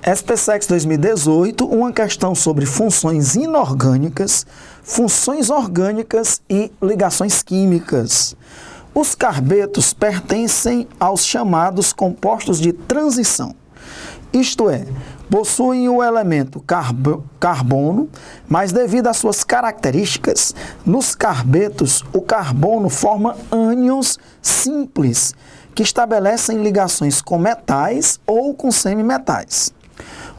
SPSEX 2018, uma questão sobre funções inorgânicas, funções orgânicas e ligações químicas. Os carbetos pertencem aos chamados compostos de transição, isto é, possuem o elemento carbono, mas devido às suas características, nos carbetos o carbono forma ânions simples, que estabelecem ligações com metais ou com semimetais.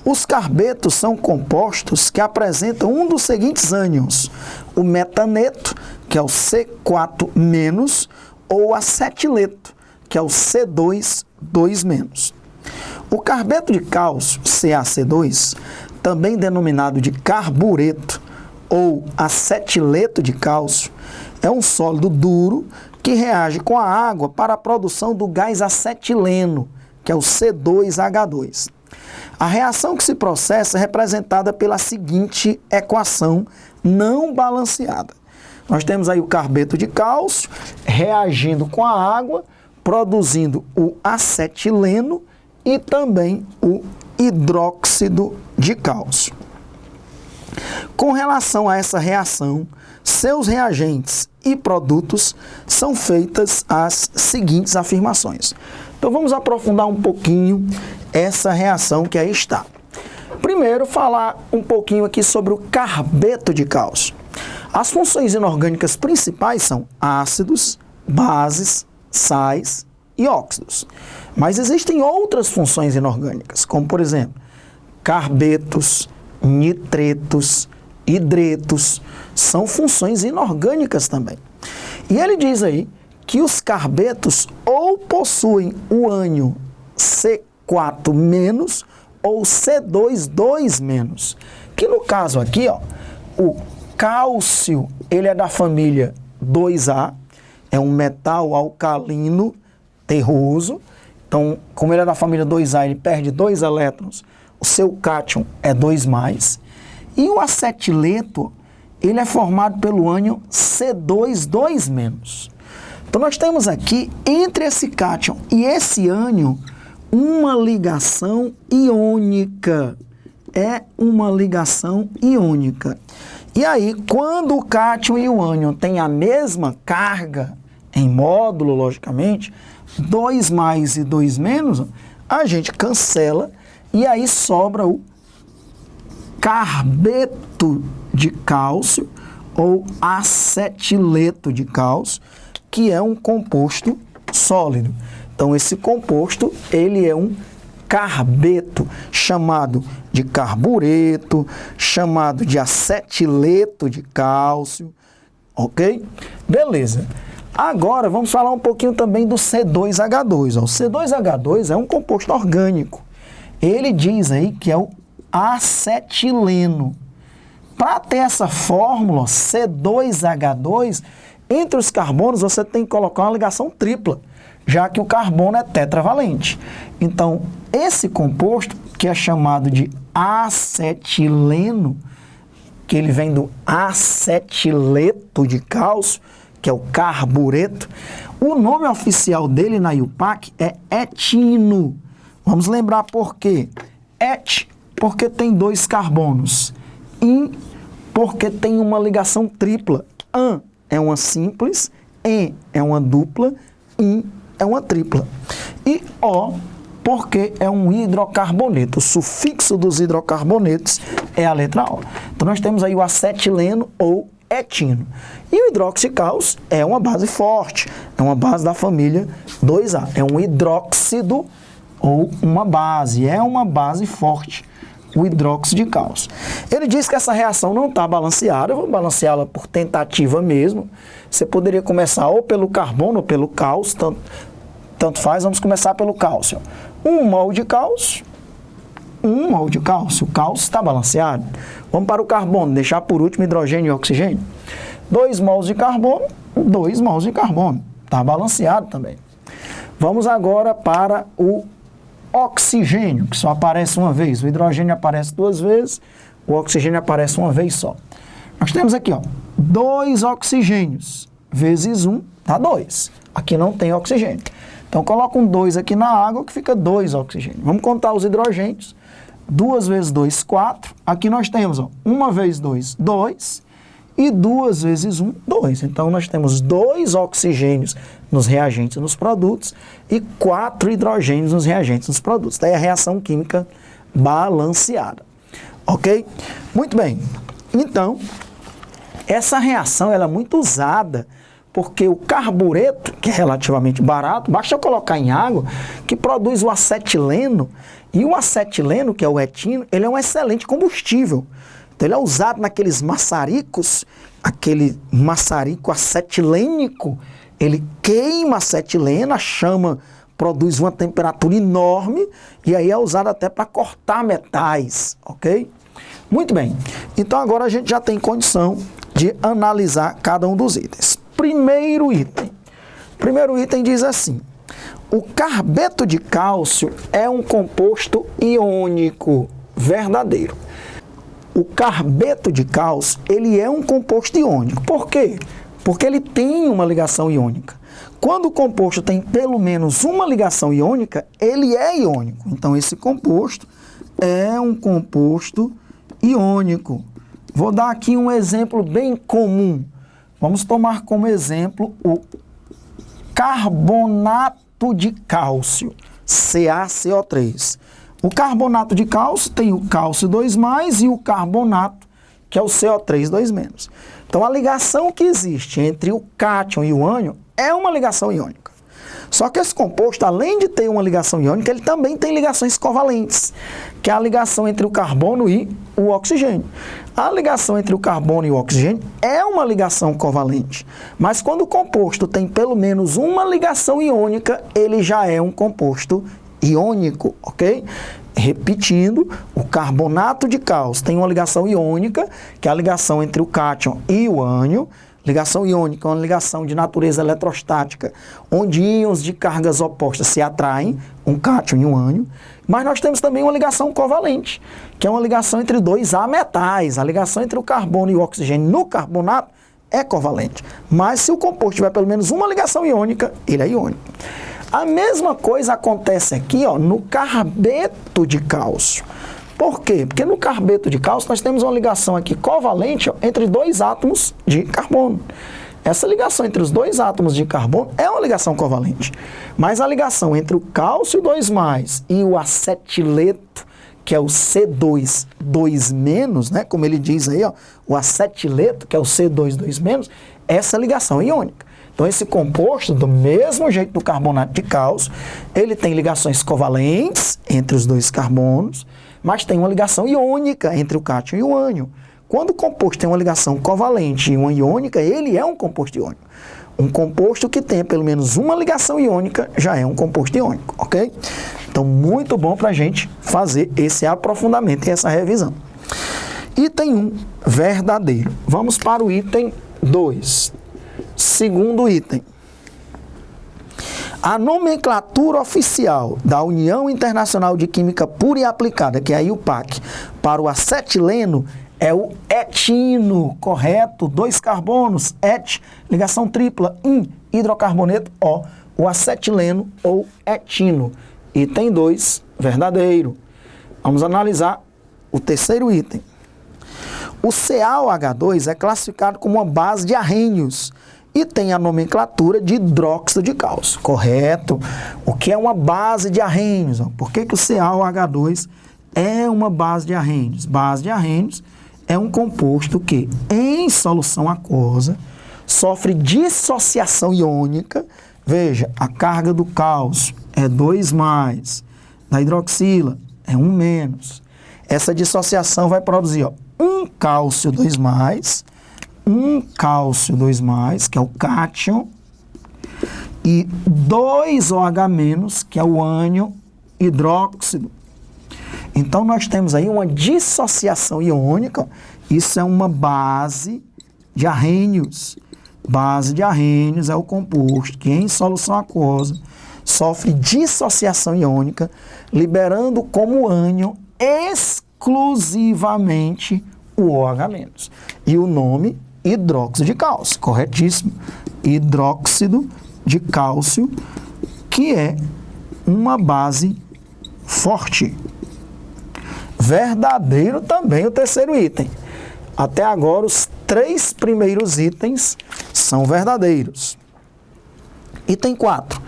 Os carbetos são compostos que apresentam um dos seguintes ânions, o metaneto, que é o C4-, ou acetileto, que é o C2-2-. O carbeto de cálcio, CaC2, também denominado de carbureto ou acetileto de cálcio, é um sólido duro que reage com a água para a produção do gás acetileno, que é o C2H2. A reação que se processa é representada pela seguinte equação não balanceada. Nós temos aí o carbeto de cálcio reagindo com a água, produzindo o acetileno e também o hidróxido de cálcio. Com relação a essa reação, seus reagentes e produtos são feitas as seguintes afirmações. Então vamos aprofundar um pouquinho essa reação que aí está. Primeiro, falar um pouquinho aqui sobre o carbeto de cálcio. As funções inorgânicas principais são ácidos, bases, sais e óxidos. Mas existem outras funções inorgânicas, como por exemplo, carbetos, nitretos, hidretos, são funções inorgânicas também. E ele diz aí que os carbetos ou possuem o ânion C4- ou C2-2-, que no caso aqui, ó, o cálcio, ele é da família 2A, é um metal alcalino terroso. Então, como ele é da família 2A, ele perde 2 elétrons, o seu cátion é 2+. E o acetileto, ele é formado pelo ânion C2-2-. Então, nós temos aqui, entre esse cátion e esse ânion, uma ligação iônica. É uma ligação iônica. E aí, quando o cátion e o ânion têm a mesma carga, em módulo, logicamente, 2+ e 2-, a gente cancela e aí sobra o carbeto de cálcio ou acetileto de cálcio, que é um composto sólido. Então, esse composto, ele é um carbeto, chamado de carbureto, chamado de acetileto de cálcio, ok? Beleza. Agora, vamos falar um pouquinho também do C2H2. O C2H2 é um composto orgânico. Ele diz aí que é o acetileno. Para ter essa fórmula, C2H2, entre os carbonos você tem que colocar uma ligação tripla, já que o carbono é tetravalente. Então, esse composto, que é chamado de acetileno, que ele vem do acetileto de cálcio, que é o carbureto, o nome oficial dele na IUPAC é etino. Vamos lembrar por quê? Et, porque tem 2 carbonos. In, porque tem uma ligação tripla. An é uma simples, en é uma dupla, in é uma tripla. E O, porque é um hidrocarboneto. O sufixo dos hidrocarbonetos é a letra O. Então, nós temos aí o acetileno ou etino. E o hidroxicálcio é uma base forte, é uma base da família 2A. É um hidróxido ou uma base, é uma base forte, o hidróxido de cálcio. Ele diz que essa reação não está balanceada, eu vou balanceá-la por tentativa mesmo. Você poderia começar ou pelo carbono ou pelo cálcio, tanto faz, vamos começar pelo cálcio. 1 mol de cálcio, 1 mol de cálcio, o cálcio está balanceado. Vamos para o carbono, deixar por último hidrogênio e oxigênio. 2 mols de carbono, 2 mols de carbono, está balanceado também. Vamos agora para o oxigênio, que só aparece uma vez. O hidrogênio aparece 2 vezes, o oxigênio aparece uma vez só. Nós temos aqui, ó, 2 oxigênios, vezes 1 dá 2. Aqui não tem oxigênio. Então, coloca um 2 aqui na água que fica 2 oxigênio. Vamos contar os hidrogênios. 2 vezes 2, 4. Aqui nós temos, ó, 1 vezes 2, 2. E 2 vezes 1, 2. Então, nós temos 2 oxigênios nos reagentes e nos produtos e 4 hidrogênios nos reagentes e nos produtos. Daí a reação química balanceada. Ok? Muito bem. Então, essa reação ela é muito usada porque o carbureto, que é relativamente barato, basta eu colocar em água, que produz o acetileno. E o acetileno, que é o etino, ele é um excelente combustível. Então, ele é usado naqueles maçaricos, aquele maçarico acetilênico, ele queima acetileno, a chama produz uma temperatura enorme e aí é usado até para cortar metais, ok? Muito bem, então agora a gente já tem condição de analisar cada um dos itens. Primeiro item diz assim: o carbeto de cálcio é um composto iônico verdadeiro. O carbeto de cálcio, ele é um composto iônico. Por quê? Porque ele tem uma ligação iônica. Quando o composto tem pelo menos uma ligação iônica, ele é iônico. Então, esse composto é um composto iônico. Vou dar aqui um exemplo bem comum. Vamos tomar como exemplo o carbonato de cálcio, CaCO3. O carbonato de cálcio tem o cálcio 2+, e o carbonato, que é o CO3 2-. Então, a ligação que existe entre o cátion e o ânion é uma ligação iônica. Só que esse composto, além de ter uma ligação iônica, ele também tem ligações covalentes, que é a ligação entre o carbono e o oxigênio. A ligação entre o carbono e o oxigênio é uma ligação covalente, mas quando o composto tem pelo menos uma ligação iônica, ele já é um composto iônico, ok? Repetindo, o carbonato de cálcio tem uma ligação iônica, que é a ligação entre o cátion e o ânion. Ligação iônica é uma ligação de natureza eletrostática, onde íons de cargas opostas se atraem, um cátion e um ânion. Mas nós temos também uma ligação covalente, que é uma ligação entre dois ametais. A ligação entre o carbono e o oxigênio no carbonato é covalente. Mas se o composto tiver pelo menos uma ligação iônica, ele é iônico. A mesma coisa acontece aqui, ó, no carbeto de cálcio. Por quê? Porque no carbeto de cálcio nós temos uma ligação aqui covalente, ó, entre dois átomos de carbono. Essa ligação entre os dois átomos de carbono é uma ligação covalente. Mas a ligação entre o cálcio 2+, e o acetileto, que é o C2 2-, né, como ele diz aí, ó, o acetileto, que é o C2 2-, essa ligação é iônica. Então, esse composto, do mesmo jeito do carbonato de cálcio, ele tem ligações covalentes entre os dois carbonos, mas tem uma ligação iônica entre o cátion e o ânion. Quando o composto tem uma ligação covalente e uma iônica, ele é um composto iônico. Um composto que tem pelo menos uma ligação iônica já é um composto iônico, ok? Então, muito bom para a gente fazer esse aprofundamento e essa revisão. Item 1, verdadeiro. Vamos para o item 2. Segundo item. A nomenclatura oficial da União Internacional de Química Pura e Aplicada, que é a IUPAC, para o acetileno é o etino, correto? 2 carbonos, et, ligação tripla, hidrocarboneto, O, o acetileno ou etino. Item 2, verdadeiro. Vamos analisar o terceiro item. O CaOH2 é classificado como uma base de arrênios e tem a nomenclatura de hidróxido de cálcio, correto? O que é uma base de arrênios? Por que o CaOH2 é uma base de arrênios? Base de arrênios é um composto que, em solução aquosa, sofre dissociação iônica. Veja, a carga do cálcio é 2+, da hidroxila é 1-. Essa dissociação vai produzir, ó, um cálcio 2+, um cálcio 2+, que é o cátion, e 2OH-, que é o ânion hidróxido. Então, nós temos aí uma dissociação iônica. Isso é uma base de arrênios. Base de arrênios é o composto que, em solução aquosa, sofre dissociação iônica, liberando como ânion exclusivamente o OH-. E o nome hidróxido de cálcio, corretíssimo. Hidróxido de cálcio, que é uma base forte. Verdadeiro também o terceiro item. Até agora, os 3 primeiros itens são verdadeiros. Item 4.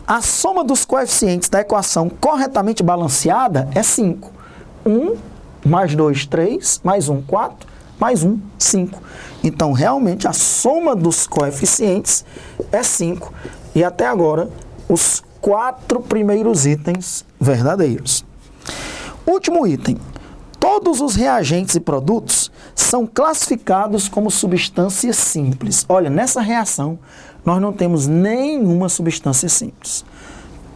A soma dos coeficientes da equação corretamente balanceada é 5. 1 mais 2, 3, mais 1, 4, mais 1, 5. Então, realmente, a soma dos coeficientes é 5. E até agora, os 4 primeiros itens verdadeiros. Último item. Todos os reagentes e produtos são classificados como substâncias simples. Olha, nessa reação, nós não temos nenhuma substância simples.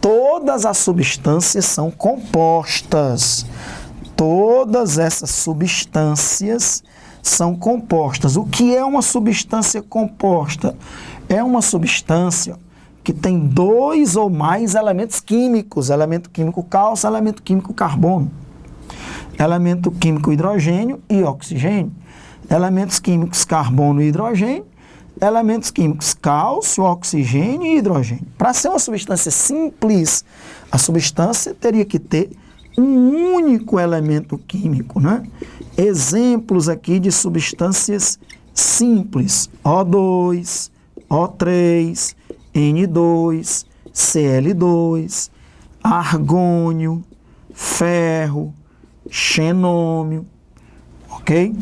Todas as substâncias são compostas. Todas essas substâncias são compostas. O que é uma substância composta? É uma substância que tem 2 ou mais elementos químicos. Elemento químico cálcio, elemento químico carbono. Elemento químico hidrogênio e oxigênio. Elementos químicos carbono e hidrogênio. Elementos químicos cálcio, oxigênio e hidrogênio. Para ser uma substância simples, a substância teria que ter um único elemento químico, né? Exemplos aqui de substâncias simples: O2, O3, N2, Cl2, argônio, ferro, xenômio, ok?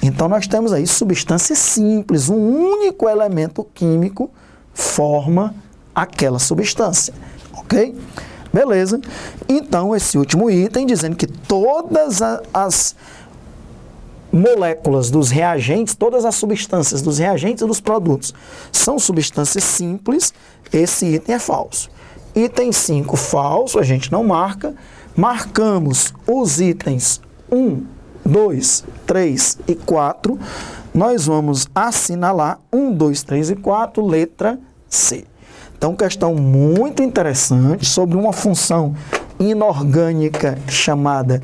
Então, nós temos aí substâncias simples, um único elemento químico forma aquela substância, ok? Beleza? Então, esse último item dizendo que todas as moléculas dos reagentes, todas as substâncias dos reagentes e dos produtos são substâncias simples, esse item é falso. Item 5, falso, a gente não marca. Marcamos os itens 1, 2, 3 e 4. Nós vamos assinalar 1, 2, 3 e 4, letra C. Então, questão muito interessante sobre uma função inorgânica chamada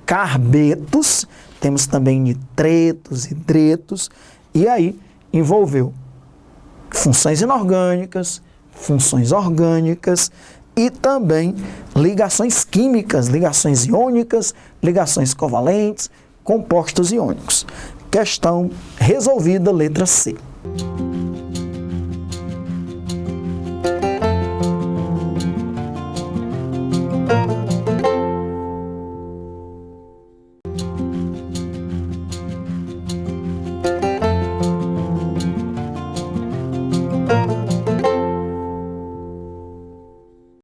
carbetos. Temos também nitretos, hidretos, e aí envolveu funções inorgânicas, funções orgânicas e também ligações químicas, ligações iônicas, ligações covalentes, compostos iônicos. Questão resolvida, letra C.